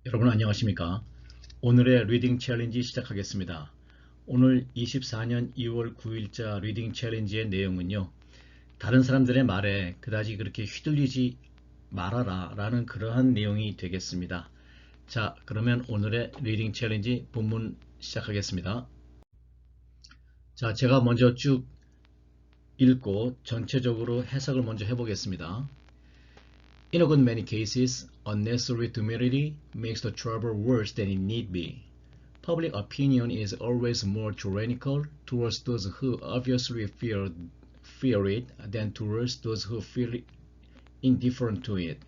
여러분 안녕하십니까? 오늘의 리딩 챌린지 시작하겠습니다. 오늘 24년 2월 9일자 리딩 챌린지의 내용은요. 다른 사람들의 말에 그다지 그렇게 휘둘리지 말아라 라는 그러한 내용이 되겠습니다. 자, 그러면 오늘의 리딩 챌린지 본문 시작하겠습니다. 자, 제가 먼저 쭉 읽고 전체적으로 해석을 먼저 해보겠습니다. In a good many cases, unnecessary temerity makes the trouble worse than it need be. Public opinion is always more tyrannical towards those who obviously fear it than towards those who feel indifferent to it.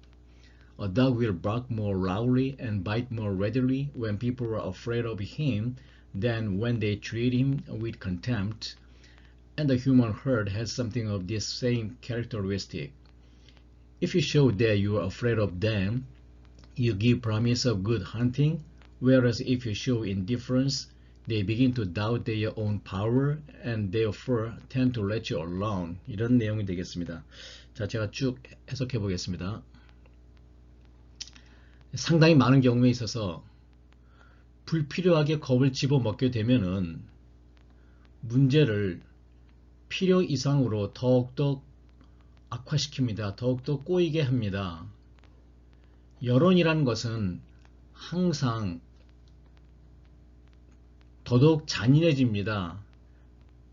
A dog will bark more loudly and bite more readily when people are afraid of him than when they treat him with contempt, and the human herd has something of this same characteristic. If you show that you are afraid of them, you give promise of good hunting, whereas if you show indifference, they begin to doubt their own power and therefore tend to let you alone. 이런 내용이 되겠습니다. 자, 제가 쭉 해석해 보겠습니다. 상당히 많은 경우에 있어서 불필요하게 겁을 집어먹게 되면은 문제를 필요 이상으로 더욱더 악화시킵니다. 더욱더 꼬이게 합니다. 여론이라는 것은 항상 더더욱 잔인해집니다.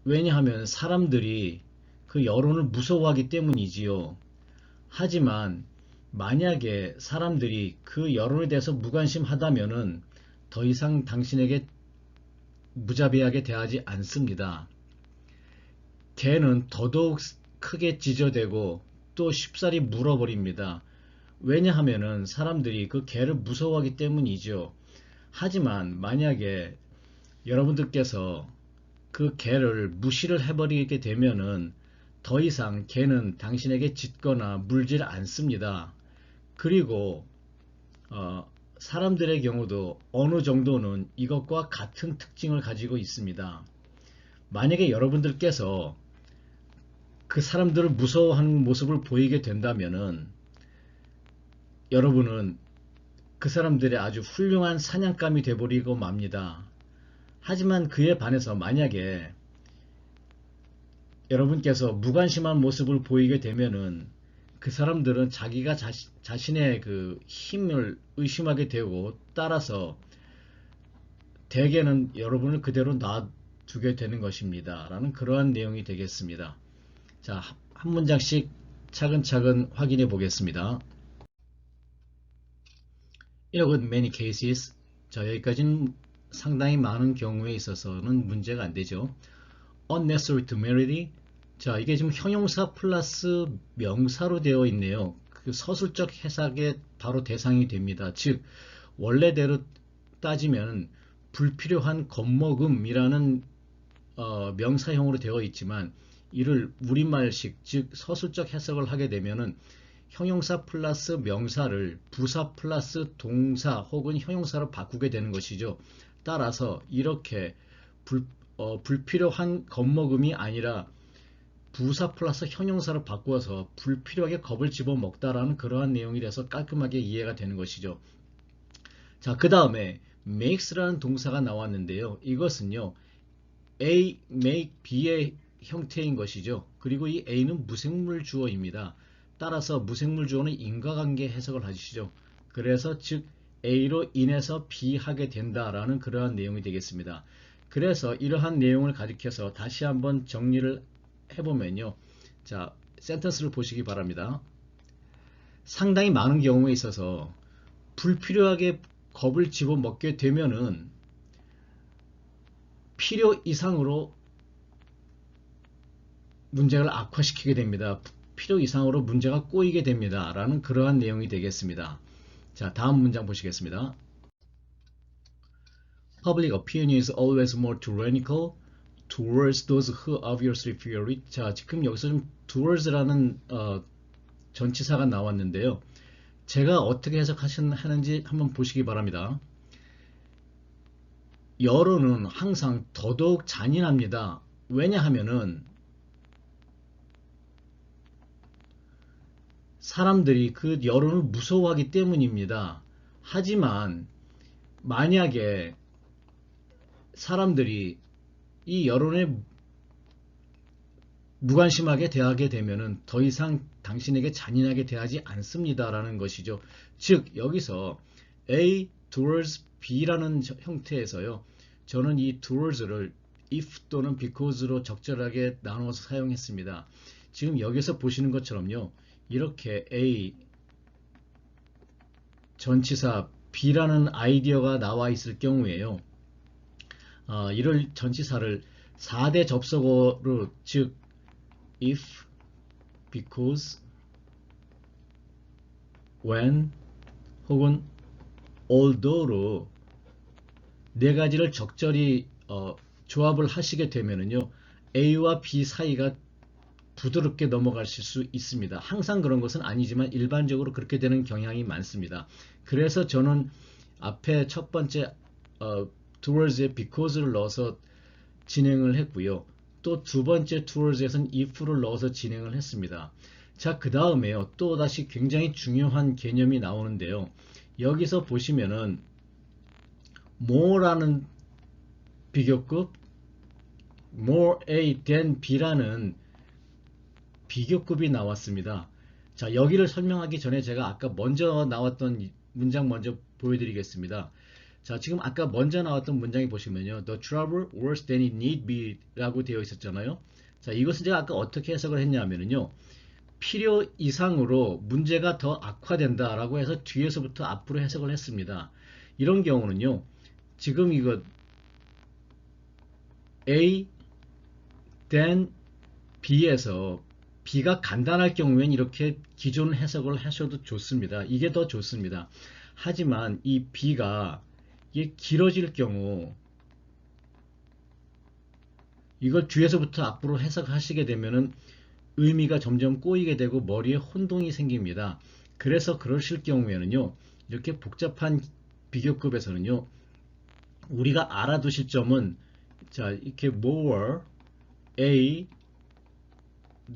왜냐하면 사람들이 그 여론을 무서워하기 때문이지요. 하지만 만약에 사람들이 그 여론에 대해서 무관심하다면은 더 이상 당신에게 무자비하게 대하지 않습니다. 개는 더더욱 크게 짖어대고 또 쉽사리 물어버립니다. 왜냐하면은 사람들이 그 개를 무서워하기 때문이죠. 하지만 만약에 여러분들께서 그 개를 무시를 해버리게 되면은 더 이상 개는 당신에게 짖거나 물질 않습니다. 그리고 사람들의 경우도 어느 정도는 이것과 같은 특징을 가지고 있습니다. 만약에 여러분들께서 그 사람들을 무서워하는 모습을 보이게 된다면은 여러분은 그 사람들의 아주 훌륭한 사냥감이 되어버리고 맙니다. 하지만 그에 반해서 만약에 여러분께서 무관심한 모습을 보이게 되면은 그 사람들은 자기가 자신의 그 힘을 의심하게 되고 따라서 대개는 여러분을 그대로 놔두게 되는 것입니다. 라는 그러한 내용이 되겠습니다. 자, 한 문장씩 차근차근 확인해 보겠습니다. In a good many cases, 자, 여기까지는 상당히 많은 경우에 있어서는 문제가 안 되죠. Unnecessary temerity, 자, 이게 지금 형용사 플러스 명사로 되어 있네요. 그 서술적 해석의 바로 대상이 됩니다. 즉, 원래대로 따지면 불필요한 겁먹음이라는 명사형으로 되어 있지만 이를 우리말식, 즉 서술적 해석을 하게 되면은 형용사 플러스 명사를 부사 플러스 동사 혹은 형용사로 바꾸게 되는 것이죠. 따라서 이렇게 불필요한 겁먹음이 아니라 부사 플러스 형용사로 바꾸어서 불필요하게 겁을 집어먹다라는 그러한 내용이 돼서 깔끔하게 이해가 되는 것이죠. 자, 그 다음에 makes라는 동사가 나왔는데요. 이것은요, A, make, B의 형태인 것이죠. 그리고 이 A는 무생물 주어입니다. 따라서 무생물 주어는 인과관계 해석을 하시죠. 그래서 즉 A로 인해서 B 하게 된다라는 그러한 내용이 되겠습니다. 그래서 이러한 내용을 가리켜서 다시 한번 정리를 해보면요. 자, 센텐스를 보시기 바랍니다. 상당히 많은 경우에 있어서 불필요하게 겁을 집어먹게 되면은 필요 이상으로 문제를 악화시키게 됩니다. 필요 이상으로 문제가 꼬이게 됩니다. 라는 그러한 내용이 되겠습니다. 자, 다음 문장 보시겠습니다. Public opinion is always more tyrannical towards those who obviously fear it. 자, 지금 여기서 좀 towards라는 전치사가 나왔는데요. 제가 어떻게 해석하는지 한번 보시기 바랍니다. 여론은 항상 더더욱 잔인합니다. 왜냐하면은 사람들이 그 여론을 무서워하기 때문입니다. 하지만 만약에 사람들이 이 여론에 무관심하게 대하게 되면은 더 이상 당신에게 잔인하게 대하지 않습니다라는 것이죠. 즉 여기서 A towards B라는 형태에서요. 저는 이 towards를 if 또는 because로 적절하게 나눠서 사용했습니다. 지금 여기서 보시는 것처럼요. 이렇게 A 전치사 B라는 아이디어가 나와 있을 경우에요. 이를 전치사를 4대 접속어로 즉 if, because, when 혹은 although로 네 가지를 적절히 조합을 하시게 되면은요 A와 B 사이가 부드럽게 넘어가실 수 있습니다. 항상 그런 것은 아니지만 일반적으로 그렇게 되는 경향이 많습니다. 그래서 저는 앞에 첫 번째 towards에 because를 넣어서 진행을 했고요. 또 두 번째 towards에서는 if를 넣어서 진행을 했습니다. 자, 그 다음에요. 또 다시 굉장히 중요한 개념이 나오는데요. 여기서 보시면은 more라는 비교급, more A than B라는 비교급이 나왔습니다. 자, 여기를 설명하기 전에 제가 아까 먼저 나왔던 문장 먼저 보여드리겠습니다. 자, 지금 아까 먼저 나왔던 문장이 보시면요. The trouble worse than it need be 라고 되어 있었잖아요. 자, 이것은 제가 아까 어떻게 해석을 했냐면요. 필요 이상으로 문제가 더 악화된다 라고 해서 뒤에서부터 앞으로 해석을 했습니다. 이런 경우는요. 지금 이거 A then B에서 B가 간단할 경우엔 이렇게 기존 해석을 하셔도 좋습니다. 이게 더 좋습니다. 하지만 이 B가 이게 길어질 경우 이걸 뒤에서부터 앞으로 해석하시게 되면은 의미가 점점 꼬이게 되고 머리에 혼동이 생깁니다. 그래서 그러실 경우에는요. 이렇게 복잡한 비교급에서는요. 우리가 알아두실 점은 자, 이렇게 more A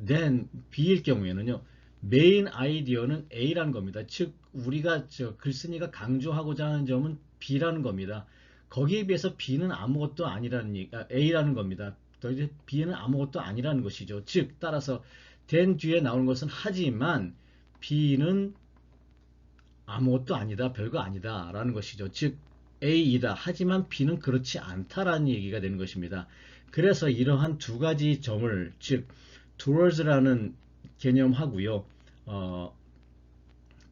then B일 경우에는요. 메인 아이디어는 A라는 겁니다. 즉 우리가 글쓴이가 강조하고자 하는 점은 B라는 겁니다. 거기에 비해서 B는 아무것도 아니라는 A라는 겁니다. 이제 B는 아무것도 아니라는 것이죠. 즉 따라서 then 뒤에 나오는 것은 하지만 B는 아무것도 아니다, 별거 아니다 라는 것이죠. 즉 A이다. 하지만 B는 그렇지 않다라는 얘기가 되는 것입니다. 그래서 이러한 두 가지 점을 즉 towards라는 개념하고요.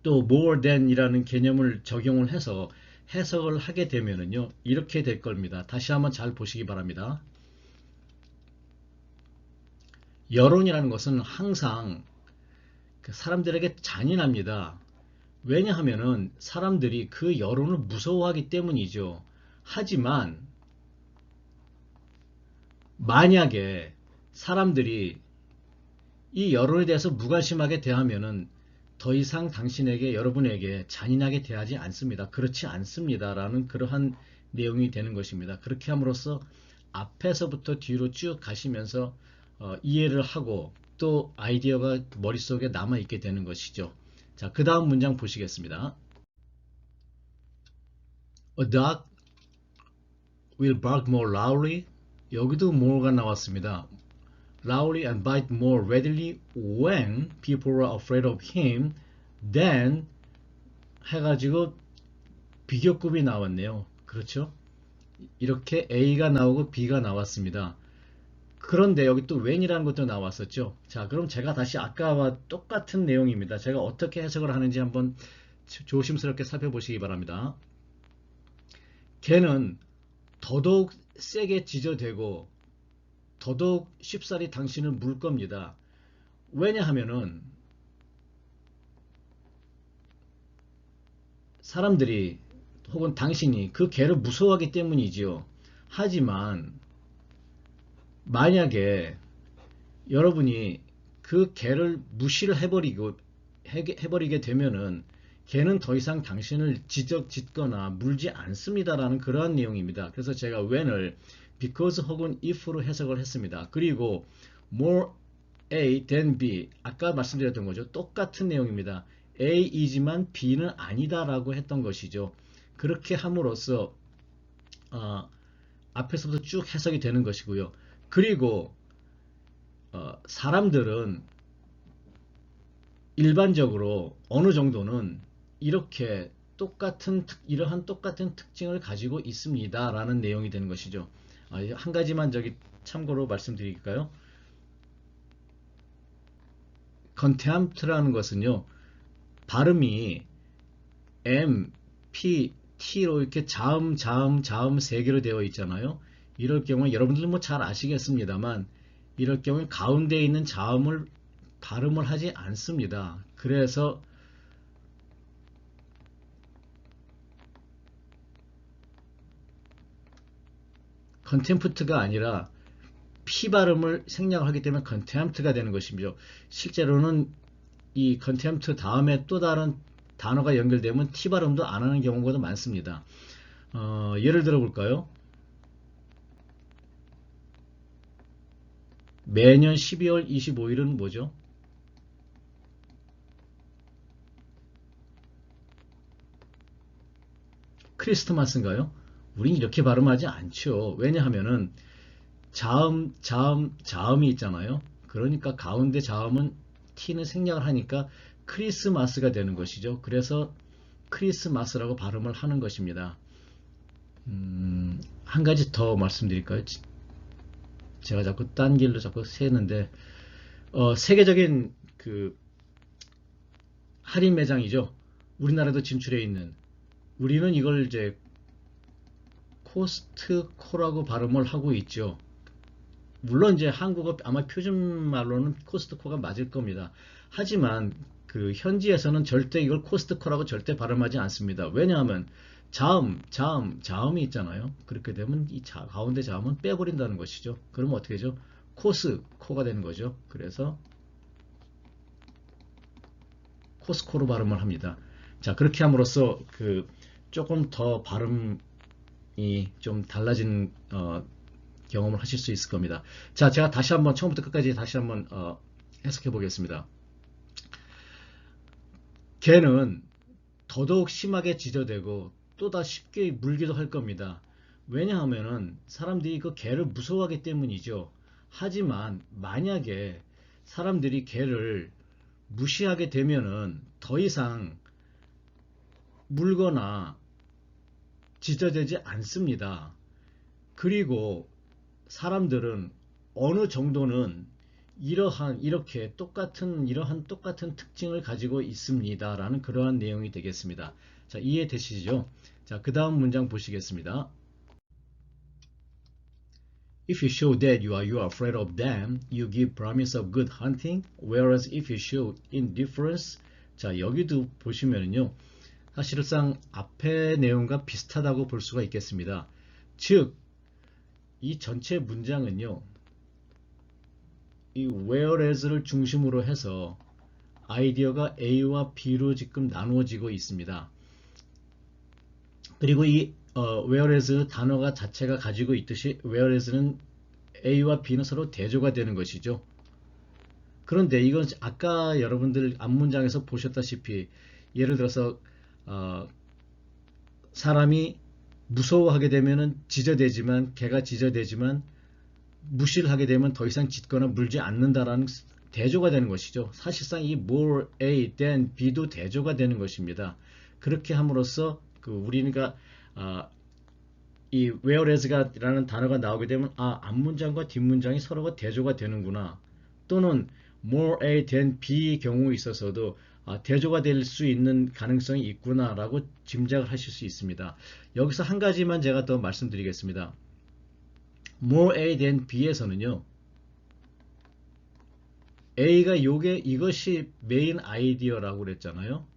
또 more than 이라는 개념을 적용을 해서 해석을 하게 되면은요. 이렇게 될 겁니다. 다시 한번 잘 보시기 바랍니다. 여론이라는 것은 항상 사람들에게 잔인합니다. 왜냐하면은 사람들이 그 여론을 무서워하기 때문이죠. 하지만 만약에 사람들이 이 여론에 대해서 무관심하게 대하면은 더 이상 당신에게 여러분에게 잔인하게 대하지 않습니다. 그렇지 않습니다. 라는 그러한 내용이 되는 것입니다. 그렇게 함으로써 앞에서부터 뒤로 쭉 가시면서 이해를 하고 또 아이디어가 머릿속에 남아있게 되는 것이죠. 자, 그 다음 문장 보시겠습니다. A dog will bark more loudly. 여기도 more가 나왔습니다. loudly and bite more readily when people are afraid of him than 해가지고 비교급이 나왔네요. 그렇죠? 이렇게 A가 나오고 B가 나왔습니다. 그런데 여기 또 when이라는 것도 나왔었죠. 자, 그럼 제가 다시 아까와 똑같은 내용입니다. 제가 어떻게 해석을 하는지 한번 조심스럽게 살펴보시기 바랍니다. 걔는 더더욱 세게 지저대고 더더욱 쉽사리 당신을 물 겁니다. 왜냐하면은 사람들이 혹은 당신이 그 개를 무서워하기 때문이지요. 하지만 만약에 여러분이 그 개를 무시를 해버리게 되면은 개는 더 이상 당신을 짓거나 물지 않습니다라는 그러한 내용입니다. 그래서 제가 when을 because 혹은 if로 해석을 했습니다. 그리고 more A than B 아까 말씀드렸던 거죠. 똑같은 내용입니다. A이지만 B는 아니다라고 했던 것이죠. 그렇게 함으로써 앞에서부터 쭉 해석이 되는 것이고요. 그리고 사람들은 일반적으로 어느 정도는 이렇게 이러한 똑같은 특징을 가지고 있습니다 라는 내용이 되는 것이죠. 한 가지만 참고로 말씀드릴까요? contempt라는 것은요, 발음이 M, P, T로 이렇게 자음 세 개로 되어 있잖아요. 이럴 경우에 여러분들은 뭐 잘 아시겠습니다만, 이럴 경우에 가운데에 있는 자음을 발음을 하지 않습니다. 그래서 contempt가 아니라 P 발음을 생략하기 때문에 contempt가 되는 것이죠. 실제로는 이 contempt 다음에 또 다른 단어가 연결되면 T 발음도 안 하는 경우가 많습니다. 예를 들어 볼까요? 매년 12월 25일은 뭐죠? 크리스마스인가요? 우린 이렇게 발음하지 않죠. 왜냐하면은 자음이 있잖아요. 그러니까 가운데 자음은 T는 생략을 하니까 크리스마스가 되는 것이죠. 그래서 크리스마스라고 발음을 하는 것입니다. 한 가지 더 말씀드릴까요? 제가 자꾸 딴 길로 자꾸 새는데, 세계적인 그 할인 매장이죠. 우리나라도 진출해 있는. 우리는 이걸 이제 코스트코라고 발음을 하고 있죠. 물론 이제 한국어 아마 표준말로는 코스트코가 맞을 겁니다. 하지만 그 현지에서는 절대 이걸 코스트코라고 절대 발음하지 않습니다. 왜냐하면 자음이 있잖아요. 그렇게 되면 이 가운데 자음은 빼버린다는 것이죠. 그러면 어떻게 되죠? 코가 되는 거죠. 그래서 코스코로 발음을 합니다. 자, 그렇게 함으로써 그 조금 더 발음이 좀 달라진 경험을 하실 수 있을 겁니다. 자, 제가 다시 한번 처음부터 끝까지 다시 한번 해석해 보겠습니다. 개는 더더욱 심하게 지저대고 또 더 쉽게 물기도 할 겁니다. 왜냐하면은 사람들이 그 개를 무서워하기 때문이죠. 하지만 만약에 사람들이 개를 무시하게 되면은 더 이상 물거나 지저대지 않습니다. 그리고 사람들은 어느 정도는 이러한 똑같은 특징을 가지고 있습니다라는 그러한 내용이 되겠습니다. 자, 이해되시죠? 자, 그 다음 문장 보시겠습니다. If you show that you are afraid of them, you give promise of good hunting. Whereas if you show indifference, 자, 여기도 보시면은요, 사실상 앞의 내용과 비슷하다고 볼 수가 있겠습니다. 즉, 이 전체 문장은요, 이 whereas를 중심으로 해서 아이디어가 A와 B로 지금 나누어지고 있습니다. 그리고 이 whereas 단어가 자체가 가지고 있듯이 whereas는 A와 B는 서로 대조가 되는 것이죠. 그런데 이건 아까 여러분들 앞문장에서 보셨다시피 예를 들어서 사람이 무서워하게 되면은 개가 지저대지만 무시를 하게 되면 더 이상 짖거나 물지 않는다라는 대조가 되는 것이죠. 사실상 이 more A than B도 대조가 되는 것입니다. 그렇게 함으로써 우리가 이 whereas라는 단어가 나오게 되면 앞문장과 뒷문장이 서로가 대조가 되는구나. 또는 more A than B의 경우에 있어서도 대조가 될 수 있는 가능성이 있구나라고 짐작을 하실 수 있습니다. 여기서 한 가지만 제가 더 말씀드리겠습니다. more A than B에서는요, A가 이것이 메인 아이디어라고 그랬잖아요.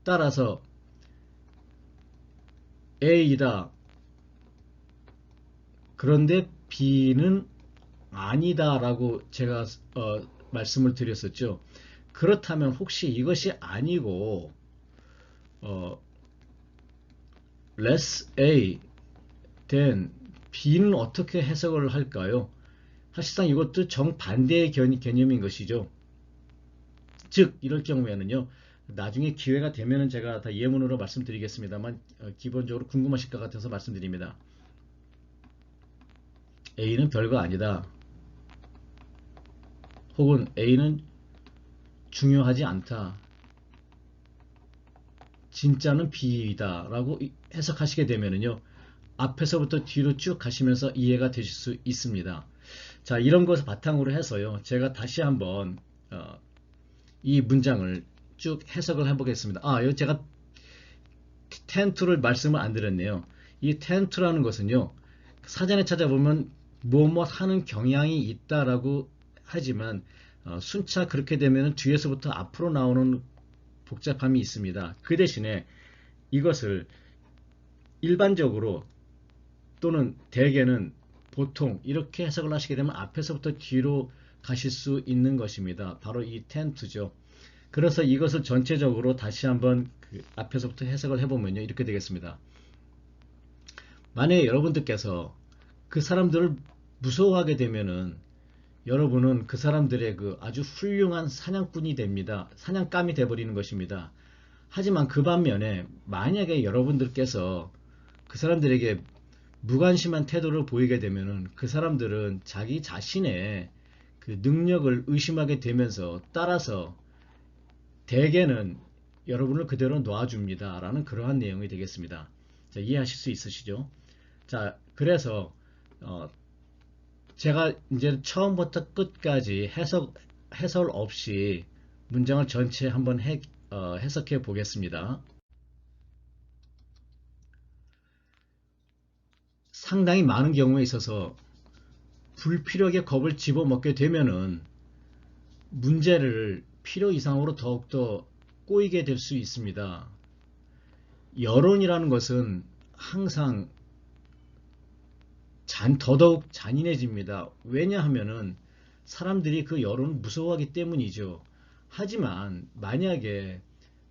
따라서 A이다. 그런데 B는 아니다 라고 제가 말씀을 드렸었죠. 그렇다면 혹시 이것이 아니고 less A than B는 어떻게 해석을 할까요? 사실상 이것도 정반대의 개념인 것이죠. 즉 이럴 경우에는요, 나중에 기회가 되면은 제가 다 예문으로 말씀드리겠습니다만 기본적으로 궁금하실 것 같아서 말씀드립니다. A는 별거 아니다. 혹은 A는 중요하지 않다. 진짜는 B이다 라고 해석하시게 되면은요, 앞에서부터 뒤로 쭉 가시면서 이해가 되실 수 있습니다. 자, 이런 것을 바탕으로 해서요, 제가 다시 한번 이 문장을 쭉 해석을 해보겠습니다. 여기 제가 텐트를 말씀을 안 드렸네요. 이 텐트라는 것은요, 사전에 찾아보면 뭐뭐 하는 경향이 있다라고 하지만 순차 그렇게 되면 뒤에서부터 앞으로 나오는 복잡함이 있습니다. 그 대신에 이것을 일반적으로 또는 대개는 보통 이렇게 해석을 하시게 되면 앞에서부터 뒤로 가실 수 있는 것입니다. 바로 이 텐트죠. 그래서 이것을 전체적으로 다시 한번 앞에서부터 해석을 해보면요, 이렇게 되겠습니다. 만약에 여러분들께서 그 사람들을 무서워하게 되면은 여러분은 그 사람들의 그 아주 훌륭한 사냥꾼이 됩니다. 사냥감이 돼버리는 것입니다. 하지만 그 반면에 만약에 여러분들께서 그 사람들에게 무관심한 태도를 보이게 되면은 그 사람들은 자기 자신의 그 능력을 의심하게 되면서 따라서 대개는 여러분을 그대로 놔줍니다. 라는 그러한 내용이 되겠습니다. 자, 이해하실 수 있으시죠? 자, 그래서 제가 이제 처음부터 끝까지 해설 없이 문장을 전체 한번 해석해 보겠습니다. 상당히 많은 경우에 있어서 불필요하게 겁을 집어먹게 되면은 문제를 필요 이상으로 더욱더 꼬이게 될 수 있습니다. 여론이라는 것은 항상 더더욱 잔인해집니다. 왜냐하면은 사람들이 그 여론을 무서워하기 때문이죠. 하지만 만약에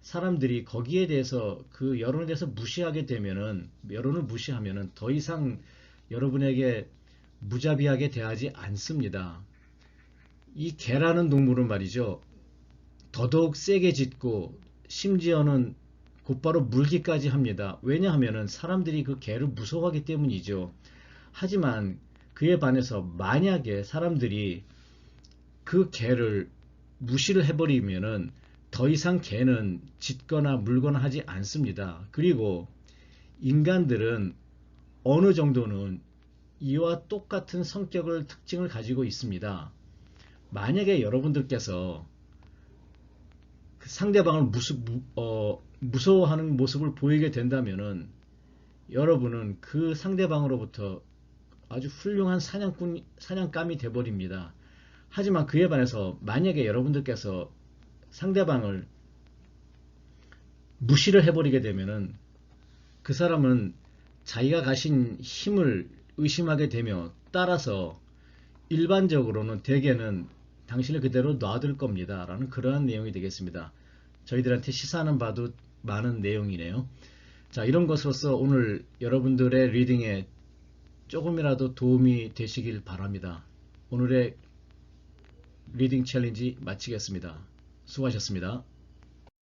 사람들이 거기에 대해서 그 여론에 대해서 무시하게 되면은 여론을 무시하면은 더 이상 여러분에게 무자비하게 대하지 않습니다. 이 개라는 동물은 말이죠, 더더욱 세게 짖고 심지어는 곧바로 물기까지 합니다. 왜냐하면은 사람들이 그 개를 무서워하기 때문이죠. 하지만 그에 반해서 만약에 사람들이 그 개를 무시를 해버리면은 더 이상 개는 짖거나 물거나 하지 않습니다. 그리고 인간들은 어느 정도는 이와 똑같은 성격을 특징을 가지고 있습니다. 만약에 여러분들께서 그 상대방을 무서워하는 모습을 보이게 된다면은 여러분은 그 상대방으로부터 아주 훌륭한 사냥감이 되어버립니다. 하지만 그에 반해서 만약에 여러분들께서 상대방을 무시를 해버리게 되면은 그 사람은 자기가 가진 힘을 의심하게 되며 따라서 일반적으로는 대개는 당신을 그대로 놔둘 겁니다. 라는 그러한 내용이 되겠습니다. 저희들한테 시사하는 바도 많은 내용이네요. 자, 이런 것으로서 오늘 여러분들의 리딩에 조금이라도 도움이 되시길 바랍니다. 오늘의 리딩 챌린지 마치겠습니다. 수고하셨습니다.